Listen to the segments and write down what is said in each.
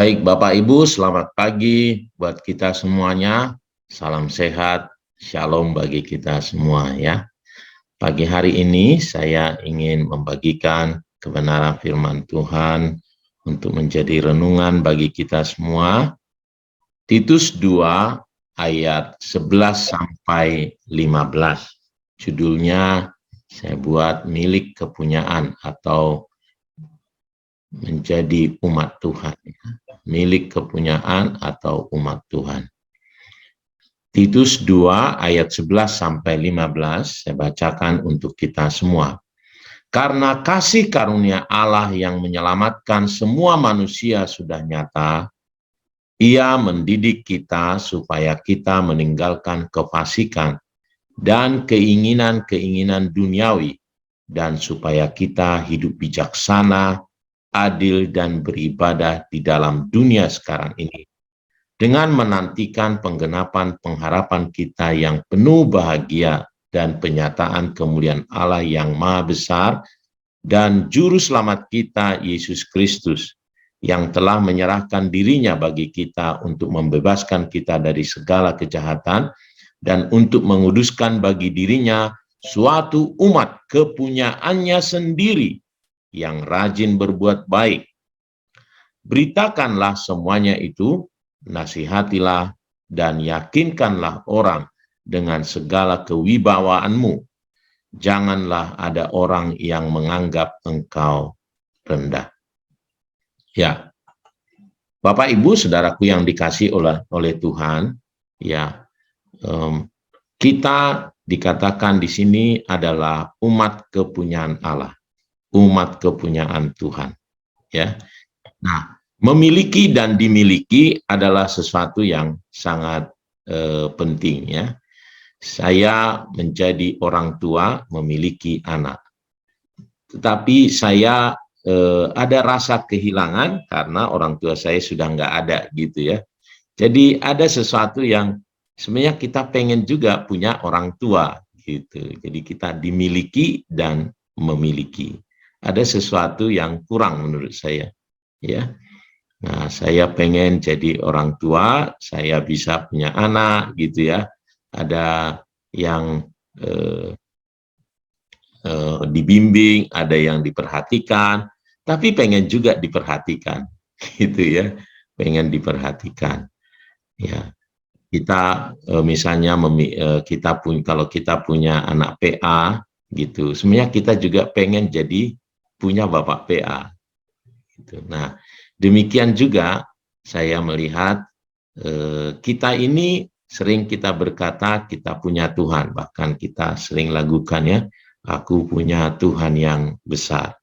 Baik, Bapak Ibu, selamat pagi buat kita semuanya. Salam sehat, shalom bagi kita semua ya. Pagi hari ini saya ingin membagikan kebenaran firman Tuhan untuk menjadi renungan bagi kita semua. Titus 2 ayat 11 sampai 15. Judulnya saya buat milik kepunyaan atau menjadi umat Tuhan. Milik kepunyaan atau umat Tuhan. Titus 2 ayat 11 sampai 15 saya bacakan untuk kita semua. Karena kasih karunia Allah yang menyelamatkan semua manusia sudah nyata, Ia mendidik kita supaya kita meninggalkan kefasikan dan keinginan-keinginan duniawi, dan supaya kita hidup bijaksana, adil, dan beribadah di dalam dunia sekarang ini, dengan menantikan penggenapan pengharapan kita yang penuh bahagia dan penyataan kemuliaan Allah yang Maha Besar dan Juru Selamat kita, Yesus Kristus, yang telah menyerahkan dirinya bagi kita untuk membebaskan kita dari segala kejahatan dan untuk menguduskan bagi dirinya suatu umat kepunyaannya sendiri yang rajin berbuat baik. Beritakanlah semuanya itu, nasihatilah dan yakinkanlah orang dengan segala kewibawaanmu. Janganlah ada orang yang menganggap engkau rendah. Ya, Bapak Ibu Saudaraku yang dikasihi oleh Tuhan, ya, kita dikatakan di sini adalah umat kepunyaan Allah, umat kepunyaan Tuhan. Ya, nah, memiliki dan dimiliki adalah sesuatu yang sangat penting ya. Saya menjadi orang tua memiliki anak, tetapi saya ada rasa kehilangan karena orang tua saya sudah nggak ada gitu ya. Jadi ada sesuatu yang sebenarnya kita pengen juga punya orang tua gitu. Jadi kita dimiliki dan memiliki. Ada sesuatu yang kurang menurut saya ya. Nah, saya pengen jadi orang tua, saya bisa punya anak gitu ya. Ada yang dibimbing, ada yang diperhatikan, tapi pengen juga diperhatikan gitu ya. Pengen diperhatikan. Ya. Kita misalnya kalau kita punya anak PA gitu. Sebenarnya kita juga pengen jadi punya bapak PA. Gitu. Nah, demikian juga saya melihat kita ini sering kita berkata kita punya Tuhan, bahkan kita sering lakukan ya, aku punya Tuhan yang besar.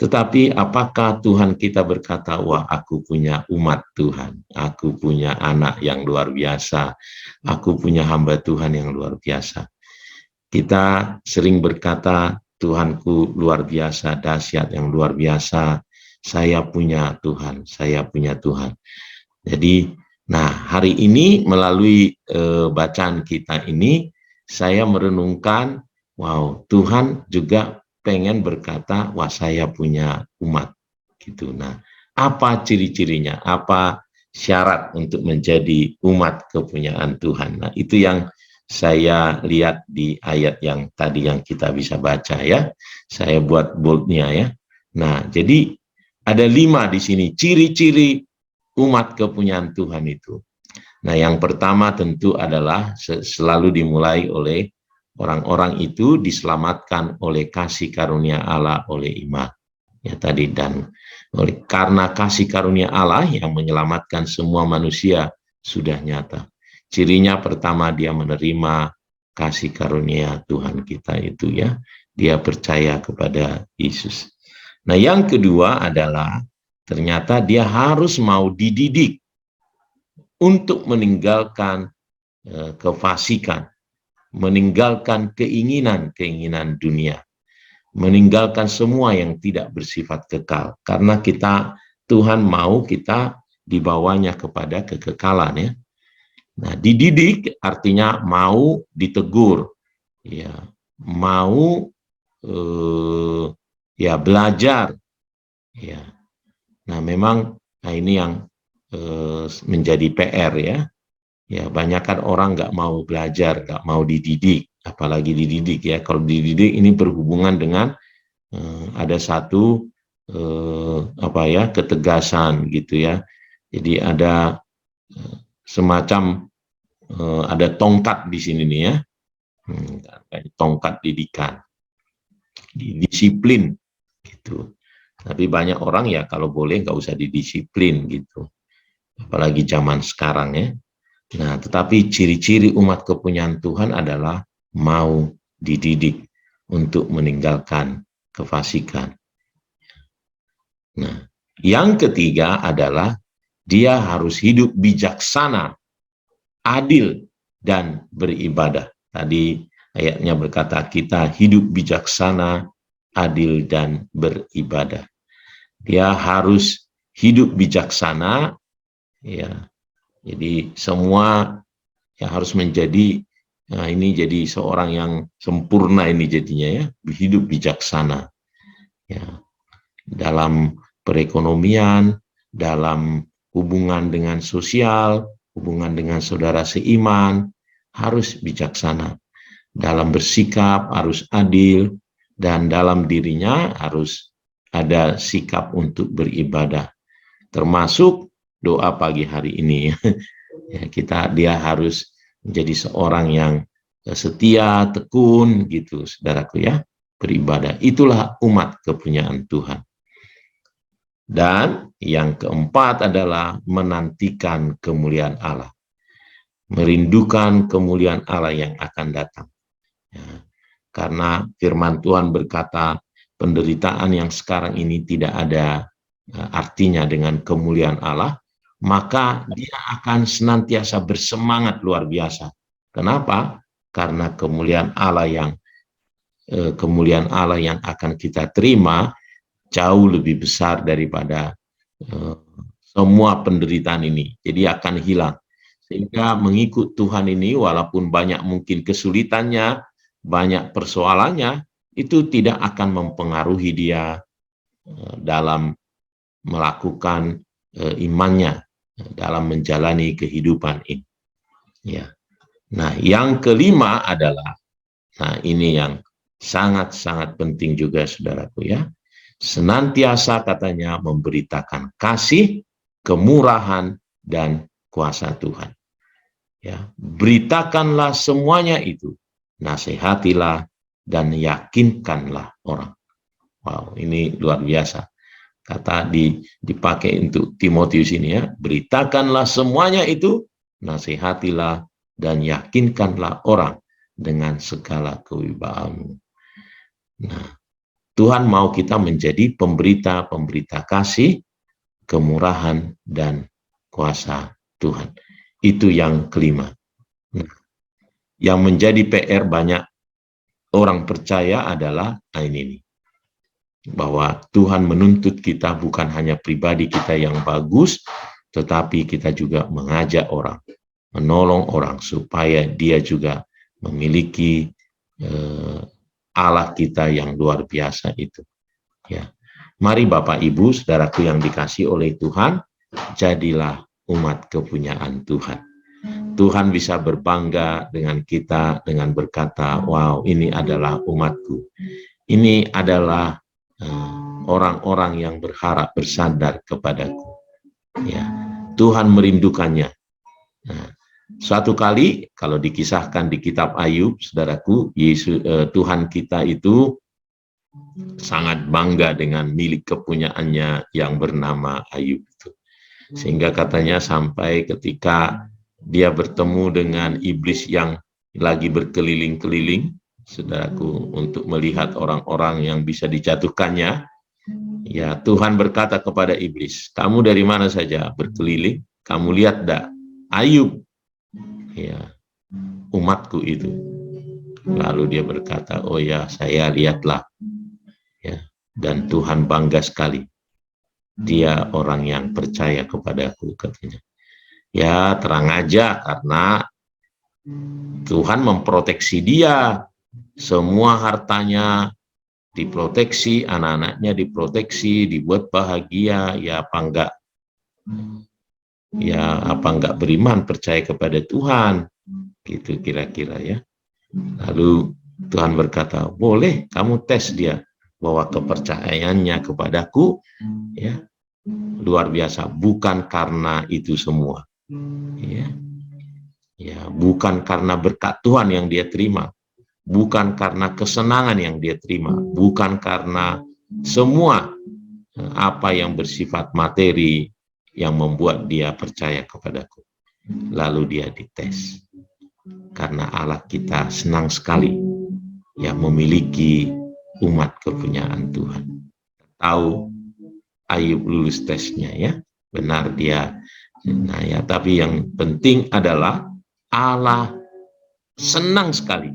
Tetapi apakah Tuhan kita berkata, wah aku punya umat Tuhan, aku punya anak yang luar biasa, aku punya hamba Tuhan yang luar biasa. Kita sering berkata, Tuhanku luar biasa, dahsyat yang luar biasa, saya punya Tuhan, saya punya Tuhan. Jadi, nah hari ini melalui bacaan kita ini, saya merenungkan, wow Tuhan juga pengen berkata, wah saya punya umat. Gitu. Nah, apa ciri-cirinya, apa syarat untuk menjadi umat kepunyaan Tuhan? Nah, itu yang saya lihat di ayat yang tadi yang kita bisa baca ya. Saya buat boldnya ya. Nah, jadi ada 5 di sini ciri-ciri umat kepunyaan Tuhan itu. Nah, yang pertama tentu adalah selalu dimulai oleh orang-orang itu diselamatkan oleh kasih karunia Allah oleh iman. Ya tadi, dan karena kasih karunia Allah yang menyelamatkan semua manusia sudah nyata. Cirinya pertama, dia menerima kasih karunia Tuhan kita itu ya. Dia percaya kepada Yesus. Nah, yang kedua adalah ternyata dia harus mau dididik untuk meninggalkan kefasikan, meninggalkan keinginan-keinginan dunia, meninggalkan semua yang tidak bersifat kekal. Karena Tuhan mau kita dibawanya kepada kekekalan ya. Nah, dididik artinya mau ditegur, ya, mau ya belajar, ya. Nah, memang ini yang menjadi PR ya. Ya, banyak kan orang nggak mau belajar, nggak mau dididik, apalagi dididik ya. Kalau dididik ini berhubungan dengan ada satu apa ya, ketegasan gitu ya. Jadi ada semacam ada tongkat di sini nih ya, tongkat didikan, disiplin gitu. Tapi banyak orang ya kalau boleh nggak usah didisiplin gitu, apalagi zaman sekarang ya. Nah, tetapi ciri-ciri umat kepunyaan Tuhan adalah mau dididik untuk meninggalkan kefasikan. Nah, yang ketiga adalah dia harus hidup bijaksana, adil, dan beribadah. Tadi ayatnya berkata kita hidup bijaksana, adil, dan beribadah. Dia harus hidup bijaksana, ya. Jadi semua yang harus menjadi, nah ini jadi seorang yang sempurna ini jadinya ya, hidup bijaksana. Ya, dalam perekonomian, dalam hubungan dengan sosial, hubungan dengan saudara seiman, harus bijaksana. Dalam bersikap harus adil, dan dalam dirinya harus ada sikap untuk beribadah. Termasuk doa pagi hari ini. Ya, dia harus menjadi seorang yang setia, tekun gitu, saudaraku ya, beribadah. Itulah umat kepunyaan Tuhan. Dan yang keempat adalah menantikan kemuliaan Allah. Merindukan kemuliaan Allah yang akan datang. Ya, karena firman Tuhan berkata, penderitaan yang sekarang ini tidak ada artinya dengan kemuliaan Allah, maka dia akan senantiasa bersemangat luar biasa. Kenapa? Karena kemuliaan Allah yang akan kita terima jauh lebih besar daripada semua penderitaan ini. Jadi akan hilang. Sehingga mengikut Tuhan ini, walaupun banyak mungkin kesulitannya, banyak persoalannya, itu tidak akan mempengaruhi dia dalam melakukan imannya, dalam menjalani kehidupan ini. Ya. Nah, yang kelima adalah, nah ini yang sangat-sangat penting juga, saudaraku ya, senantiasa katanya memberitakan kasih, kemurahan, dan kuasa Tuhan. Ya, beritakanlah semuanya itu, nasihatilah dan yakinkanlah orang. Wow, ini luar biasa. Kata dipakai untuk Timotius ini ya, beritakanlah semuanya itu, nasihatilah dan yakinkanlah orang dengan segala kewibawaanmu. Nah, Tuhan mau kita menjadi pemberita kasih, kemurahan, dan kuasa Tuhan. Itu yang kelima. Nah, yang menjadi PR banyak orang percaya adalah ini, bahwa Tuhan menuntut kita bukan hanya pribadi kita yang bagus, tetapi kita juga mengajak orang, menolong orang supaya dia juga memiliki Allah kita yang luar biasa itu. Ya, mari Bapak Ibu, saudaraku yang dikasih oleh Tuhan, jadilah umat kepunyaan Tuhan. Tuhan bisa berbangga dengan kita dengan berkata, wow, ini adalah umatku. Ini adalah orang-orang yang berharap bersandar kepadaku. Ya, Tuhan merindukannya. Nah, suatu kali kalau dikisahkan di kitab Ayub, saudaraku, Tuhan kita itu sangat bangga dengan milik kepunyaannya yang bernama Ayub itu. Sehingga katanya sampai ketika dia bertemu dengan iblis yang lagi berkeliling-keliling, saudaraku, untuk melihat orang-orang yang bisa dijatuhkannya, ya Tuhan berkata kepada iblis, kamu dari mana saja berkeliling? Kamu lihat dah Ayub, ya, umatku itu. Lalu dia berkata, oh ya, saya lihatlah, ya, dan Tuhan bangga sekali. Dia orang yang percaya kepadaku, katanya. Ya, terang aja, karena Tuhan memproteksi dia. Semua hartanya diproteksi, anak-anaknya diproteksi, dibuat bahagia, ya apa enggak. ya apa enggak beriman, percaya kepada Tuhan, gitu kira-kira ya. Lalu Tuhan berkata, boleh kamu tes dia, bahwa kepercayaannya kepadaku ya luar biasa, bukan karena itu semua, ya bukan karena berkat Tuhan yang dia terima, bukan karena kesenangan yang dia terima, bukan karena semua apa yang bersifat materi yang membuat dia percaya kepadaku. Lalu dia dites. Karena Allah kita senang sekali ya memiliki umat kepunyaan Tuhan. Tahu Ayub lulus tesnya ya, benar dia. Nah ya, tapi yang penting adalah Allah senang sekali.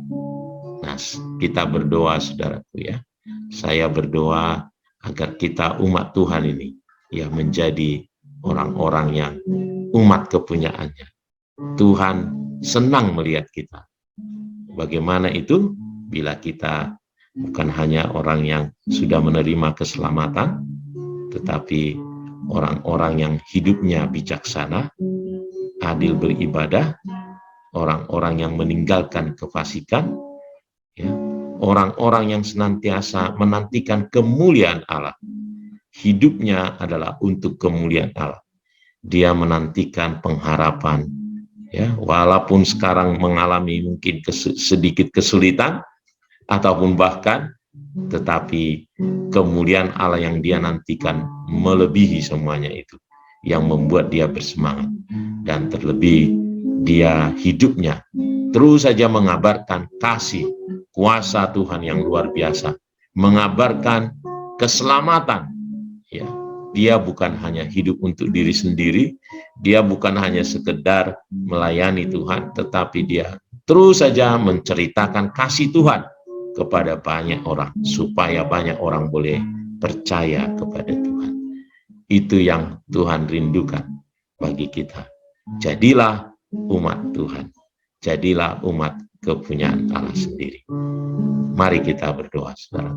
Nah, kita berdoa saudaraku ya. Saya berdoa agar kita umat Tuhan ini ya menjadi orang-orang yang umat kepunyaannya. Tuhan senang melihat kita. Bagaimana itu? Bila kita bukan hanya orang yang sudah menerima keselamatan, tetapi orang-orang yang hidupnya bijaksana, adil beribadah, orang-orang yang meninggalkan kefasikan, ya, orang-orang yang senantiasa menantikan kemuliaan Allah. Hidupnya adalah untuk kemuliaan Allah. Dia menantikan pengharapan, ya, walaupun sekarang mengalami mungkin sedikit kesulitan, ataupun bahkan, tetapi kemuliaan Allah yang dia nantikan melebihi semuanya itu, yang membuat dia bersemangat. Dan terlebih dia hidupnya terus saja mengabarkan kasih, kuasa Tuhan yang luar biasa, mengabarkan keselamatan. Ya, dia bukan hanya hidup untuk diri sendiri, dia bukan hanya sekedar melayani Tuhan, tetapi dia terus saja menceritakan kasih Tuhan kepada banyak orang, supaya banyak orang boleh percaya kepada Tuhan. Itu yang Tuhan rindukan bagi kita. Jadilah umat Tuhan. Jadilah umat kepunyaan Allah sendiri. Mari kita berdoa, saudara.